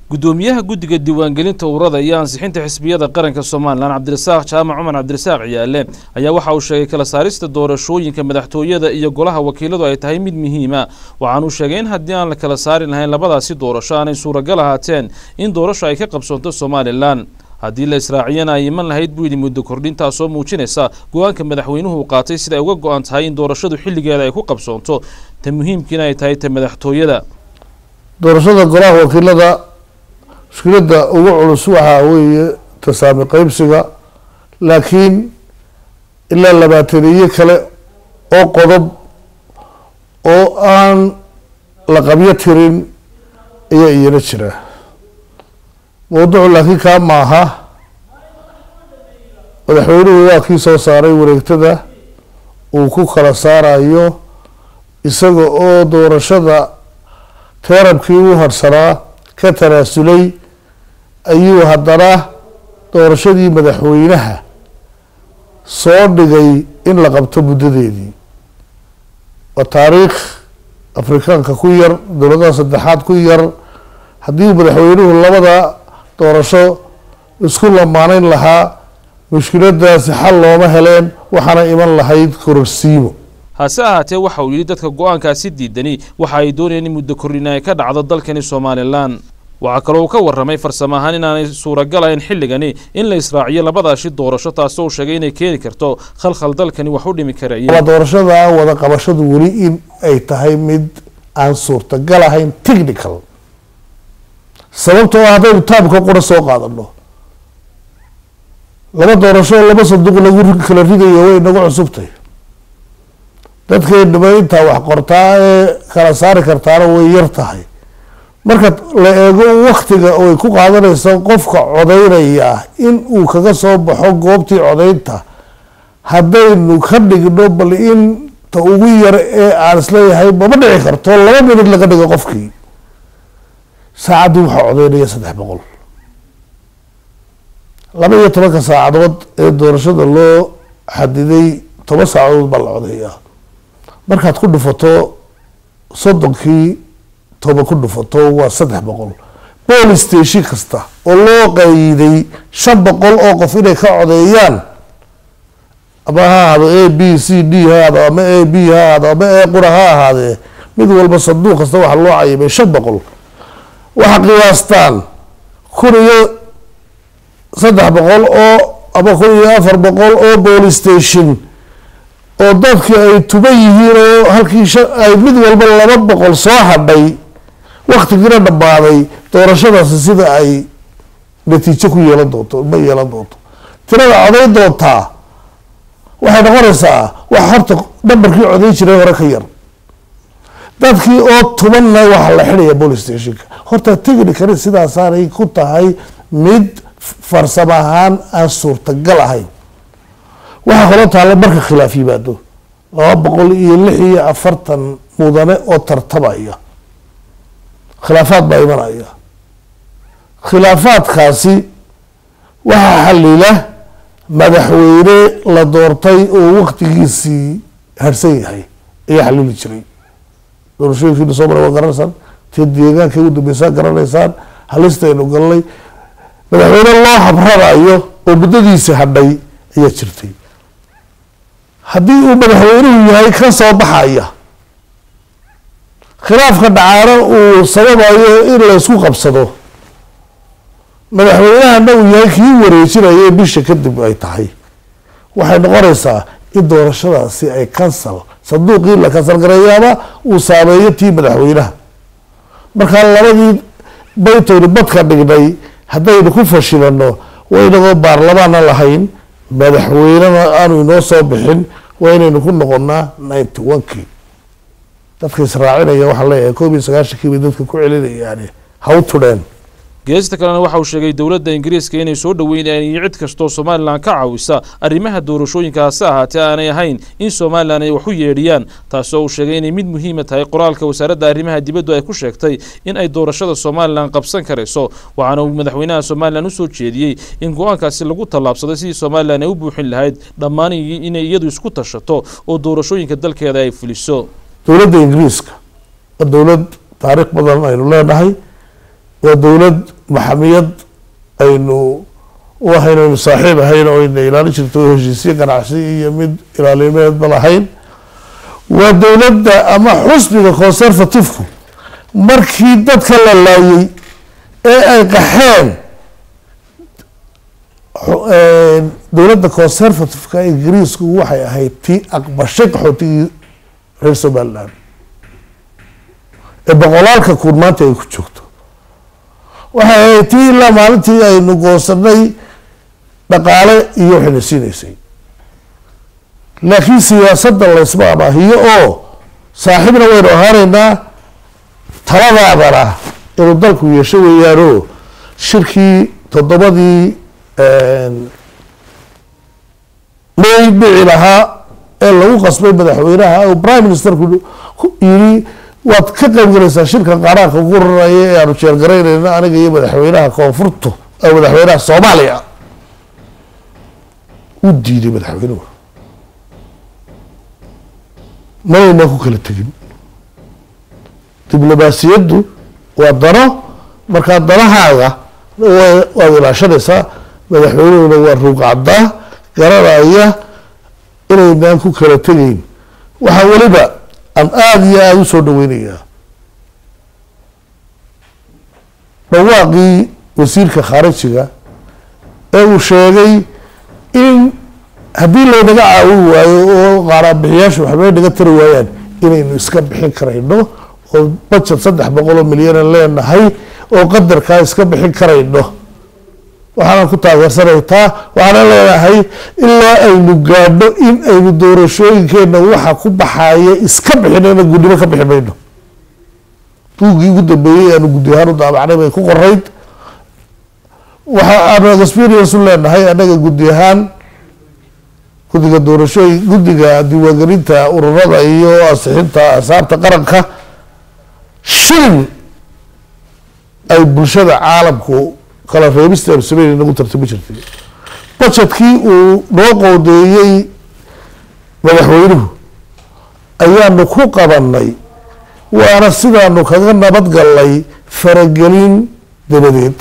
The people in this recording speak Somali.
gudoomiyaha guddiga diiwaangelinta ururada iyo ansixinta xisbiyada qaranka Soomaaliland Cabdirasaaq Jaamac Cumar Cabdirasaaq Ciyaale ayaa waxa uu sheegay kala saarista doorashooyinka madaxtooyada iyo golaha wakiiladu ay tahay mid muhiim ah waxaan uu sheegay in haddii aan la kala saarin lahayn labadaasi doorasho aanay suuragal ahaateen in doorasho ay ka qabsoonto Soomaaliland haddii la israaciyana ay iman lahayd buu yidhi muddo kordhinta soo muujinaysa go'aanka madaxweynuhu qaatay sida ay uga go'an tahay in doorashadu xilligeeda ay ku qabsoonto tan muhiimkiina ay tahay ta madaxtooyada doorashada golaha wakiilada mushkiladda ugu culus waxaa weeye tasaami qaybsiga laakiin ilaa labaataniyo kale oo qodob oo aan la qabyo tirin ayaa iyana jira mawduucu laakiin kaa maaha madaxweynuhu waa kii soo saaray wareegtada uu ku kala saarayo isaga oo doorashada teerabkii u harsanaa ka tanaasulay ayuu haddana doorashadii madaxweynaha soo dhigay in la qabto muddadeedii waa taariikh afrikaanka ku yar dowladaha saddexaad ku yar haddii madaxweynuhu labada doorasho isku lamaaneyn lahaa mushkiladaasi xal looma heleen waxaana iman lahayd kororsiimo hase ahaatee waxa uu yidhi dadka go'aankaasi diidani waxa ay doonayeen in muddo kordhin ay ka dhacdo dalkani Soomaaliland waxa kale uu ka warramay farsamo ahaan inaanay suuragal ahayn xilligani in la israaciyo labadaasi doorasho taasoo uu sheegay inay keeni karto khalkhal dalkani wax u dhimi karaya doorashada wada qabashadu weli in ay tahay mid aan suurtagal ahayn technical sababtoo ah haddaynu taabka qura soo qaadano laba doorasho laba sanduuq lagu kala ridayo way nagu cusubtay dadkeennaba intaa wax qortaa ee kala saari kartaana way yar tahay marka la eego waktiga oo ay ku qaadanayso qofka codaynaya in uu kaga soo baxo goobtii codaynta haddaynu ka dhigno bal inta ugu yar ee aan isleeyahay mama dhici karto 2 minut laga dhigo qofkii saacaddii waxaa codaynaya 300 12 saacadood ee doorashada loo xadiday 10 saacadood baa la codeeyaa markaad ku dhufato 30kii 10 ku dhufato waa 300 police station kasta oo loo qayday 500 oo qof inay ka codeeyaan ama ha ahaado A B C D ha ahaado ama A B ha ahaado ama A qura ha ahaadee mid walba sanduuq kasta waxa loo cayimay 500 waxa qiyaastaan 300 oo ama 400 oo police station oo dadkii ay tuban yihiin oo halkii ay mid walba 200 soo hadhay waqtigiina dhamaaday doorashadaasi sida ay natiijo ku yeelan doonto ma yeelan doonto tirada codayn doontaa waxay noqonaysaa wax horta nambarkii codayn jiray hore ka yar dadkii oo tubanna waxa la xidhaya police stationka horta technically sidaasaanay ku tahay mid farsamo ahaan aan suurtagal ahayn waxaa kaloo taalla marka khilaaf yimaado 246 mudane oo tartamaya khilaafaad baa imanaya khilaafaadkaasi waxaa xalila madaxweyne la doortay oo waqtigiisii harsan yahay ayaa xalili jiray doorashooyinkiina soo maray waa garanaysaan tii deegaanka ugu dambeysaan garanaysaan halistaynu galnay madaxweyne loo habranayo oo muddadiisi hadhay ayaa jirtay haddii uu madaxweynuhu yahay ka soo baxaya khilaafka dhacaana uu sababayo in la isku qabsado madaxweynahana uu yahay kii wareejinaya bisha kadib ay tahay waxay noqonaysaa in doorashadaasi ay cancel sanduuqii la cancel gareeyaaba uu saameeyo tii madaxweynaha markaa labadii baytaynu badka dhignay haddaynu ku fashilano waynagoo baarlamaana lahayn madaxweynena aanu inoo soo bixin waa inaynu ku noqonaa 91kii dadka israacinaya waxaa leeyahay 19 bay dadka ku celinayaan how to then geesta kalena waxa uu sheegay dawladda Ingiriiska inay soo dhaweynayaan cid kastoo Soomaaliland ka caawisa arrimaha doorashooyinkaas ahaatee aanay ahayn in Soomaaliland ay wax u yeedhiyaan taasoo uu sheegay inay mid muhiim tahay qoraalka wasaaradda arrimaha dibadda ay ku sheegtay in ay doorashada Soomaaliland qabsan karayso waxaana uu madaxweynaha Soomaaliland u soo jeediyay in go'aankaasi lagu tallaabsaday sidii Soomaaliland ay u buuxin lahayd dhammaan inay iyadu isku tashato oo doorashooyinka dalkeeda ay fuliso dowladda Ingiriiska dowlad taariikh badan aynu leenahay ودولة محمية أينو وهنا صاحب هنا وإنه إلى نشرته هجسية كنعسية يمد إلى اليمين بلاحين ودولة أما حسن كونسرفاتيفكو مركي دادك اللهي أي قحان دولة كونسرفاتيفكا إنجليزكو وحي هايتي أقبشك حوتي رئيسو بالله بقولالك كورمانتي أي كتشوكتو وحي هايتي إلا مالتي أي نقوصني dhaqaale iyo xilisiinaysay laakiin siyaasadda la ismaama hiyo oo saaxiibna waynu ahaanaynaa taladaadana inuu dalku yeesho weeyaanoo shirkii 7dii may dhici lahaa ee lagu qasbay madaxweynaha oo prime ministerku yiri waad ka qaybgalaysaa shirka qaranka ugu raraya ee aanu jeelgaraynayna aniga iyo madaxweynaha koonfurta oo madaxweynaha Soomaaliya وديدي مدحوينه ما ينكو كلا تجين دبلوماسيته ودرا مركا درا هذا ولا شرسة مدحوينه والروق عدا قرر أيه إلى ينكو كلا تجين وحاول بقى أن آدي يوصل دوينية بواقي وزير كخارجية أو شيء إن هدي لو نجا وغرب بياش وحبايب نجا ترويان إن نسكب حين كرينه وبتشت صدق بقولوا مليون اللي نهاي وقدر كايس كب حين كرينه وحنا كنت أغسرتها وحنا لا هاي إلا أي نجاد إن أي ندور شوي كنا وح كوب حياة إسكب حين أنا قدي ما كب حبينه توجي قد بيه أنا قدي هارو ده معنا بيكون قريت وأنا experience لنا هاي أنا قديهان قديك الدور شوي قديك ديوانجرينتا ورنادا إيوه أصحينتا أصابتا قرنكا شين أي برشاد عالمكو قال فيمستر بسبيل إنه ترتبي شرطي بتشتكي ونوقو ديي مدحوينه أيام نكو قبناي وأنا سيدا أنه كان نبات قال لي فرقلين دبديد